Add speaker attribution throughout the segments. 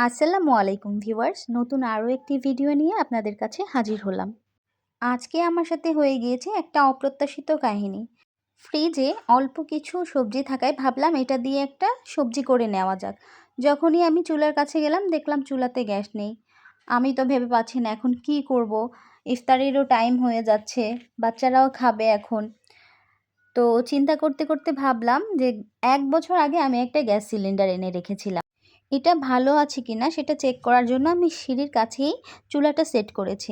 Speaker 1: আসসালামু আলাইকুম ভিউয়ার্স, নতুন আরও একটি ভিডিও নিয়ে আপনাদের কাছে হাজির হলাম। আজকে আমার সাথে হয়ে গিয়েছে একটা অপ্রত্যাশিত কাহিনী। ফ্রিজে অল্প কিছু সবজি থাকায় ভাবলাম এটা দিয়ে একটা সবজি করে নেওয়া যাক। যখনই আমি চুলার কাছে গেলাম দেখলাম চুলাতে গ্যাস নেই। আমি তো ভেবে পাচ্ছি না এখন কি করব। ইফতারেরও টাইম হয়ে যাচ্ছে, বাচ্চারাও খাবে এখন। তো চিন্তা করতে করতে ভাবলাম যে 1 বছর আগে আমি একটা গ্যাস সিলিন্ডার এনে রেখেছিলাম। এটা ভালো আছে কিনা সেটা চেক করার জন্য আমি সিঁড়ির কাছেই চুলাটা সেট করেছি।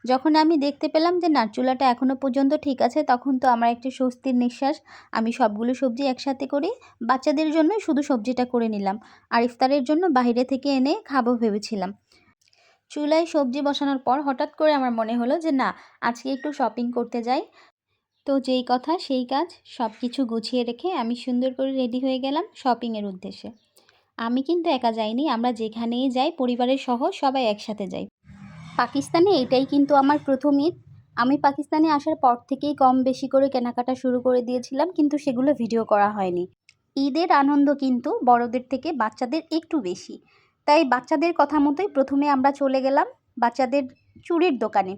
Speaker 1: যখন আমি দেখতে পেলাম যে না, চুলাটা এখনও পর্যন্ত ঠিক আছে, তখন তো আমার একটি স্বস্তির নিঃশ্বাস। আমি সবগুলো সবজি একসাথে করে বাচ্চাদের জন্যই শুধু সবজিটা করে নিলাম, আর ইফতারের জন্য বাইরে থেকে এনে খাবো ভেবেছিলাম। চুলায় সবজি বসানোর পর হঠাৎ করে আমার মনে হলো যে না, আজকে একটু শপিং করতে যাই। তো যেই কথা সেই কাজ, সব কিছু গুছিয়ে রেখে আমি সুন্দর করে রেডি হয়ে গেলাম শপিংয়ের উদ্দেশ্যে। আমি কিন্তু একা যাইনি, আমরা যেখানেই যাই পরিবারের সহ সবাই একসাথে যাই। পাকিস্তানে এটাই কিন্তু আমার প্রথম ঈদ। আমি পাকিস্তানে আসার পর থেকেই কম বেশি করে কেনাকাটা শুরু করে দিয়েছিলাম, কিন্তু সেগুলো ভিডিও করা হয়নি। ঈদের আনন্দ কিন্তু বড়দের থেকে বাচ্চাদের একটু বেশি। তাই বাচ্চাদের কথা মতোই প্রথমে আমরা চলে গেলাম বাচ্চাদের চুড়ির দোকানে।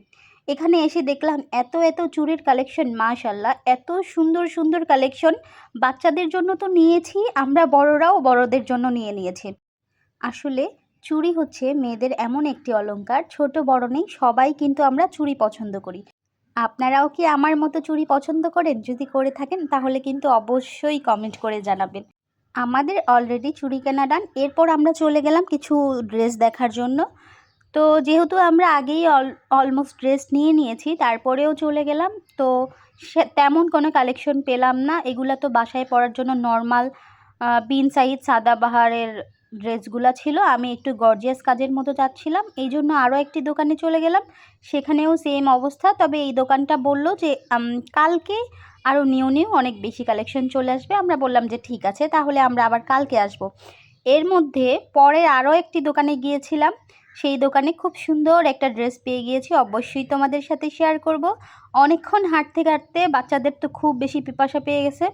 Speaker 1: এখানে এসে দেখলাম এত এত চুড়ির কালেকশন, মাশাল্লাহ, এত সুন্দর সুন্দর কালেকশন। বাচ্চাদের জন্য তো নিয়েছি, আমরা বড়রাও বড়দের জন্য নিয়েছি। আসলে চুড়ি হচ্ছে মেয়েদের এমন একটি অলংকার, ছোট বড় নেই, সবাই কিন্তু আমরা চুড়ি পছন্দ করি। আপনারাও কি আমার মতো চুড়ি পছন্দ করেন? যদি করে থাকেন তাহলে কিন্তু অবশ্যই কমেন্ট করে জানাবেন। আমাদের অলরেডি চুড়ি কেনা ডান। এরপর আমরা চলে গেলাম কিছু ড্রেস দেখার জন্য। তো যেহেতু আমরা আগেই অলমোস্ট ড্রেস নিয়ে নিয়েছি, তারপরেও চলে গেলাম। তো তেমন কোনো কালেকশন পেলাম না। এগুলা তো বাসায় পরার জন্য নর্মাল বিন সাইজ সাদাবাহারের ড্রেসগুলো ছিল। আমি একটু গর্জিয়াস কাজের মতো চাচ্ছিলাম, এই জন্য আরও একটি দোকানে চলে গেলাম। সেখানেও সেম অবস্থা, তবে এই দোকানটা বলল যে কালকে আরও নিউ নিউ অনেক বেশি কালেকশন চলে আসবে। আমরা বললাম যে ঠিক আছে, তাহলে আমরা আবার কালকে আসব। এর মধ্যে পরে আরও একটি দোকানে গিয়েছিলাম। সেই দোকানে খুব সুন্দর একটা ড্রেস পেয়ে গিয়েছি, অবশ্যই তোমাদের সাথে শেয়ার করব। অনেকক্ষণ হাঁটতে হাঁটতে বাচ্চাদের তো খুব বেশি পিপাসা পেয়ে গেছে,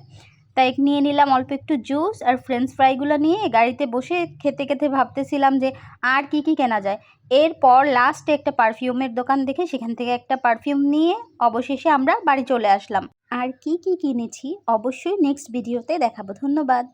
Speaker 1: তাই নিয়ে নিলাম অল্প একটু জুস আর ফ্রেঞ্চ ফ্রাইগুলো নিয়ে গাড়িতে বসে খেতে খেতে ভাবতেছিলাম যে আর কি কি কেনা যায়। এরপর লাস্টে একটা পারফিউমের দোকান দেখে সেখান থেকে একটা পারফিউম নিয়ে অবশেষে আমরা বাড়ি চলে আসলাম। আর কি কি কিনেছি অবশ্যই নেক্সট ভিডিওতে দেখাবো। ধন্যবাদ।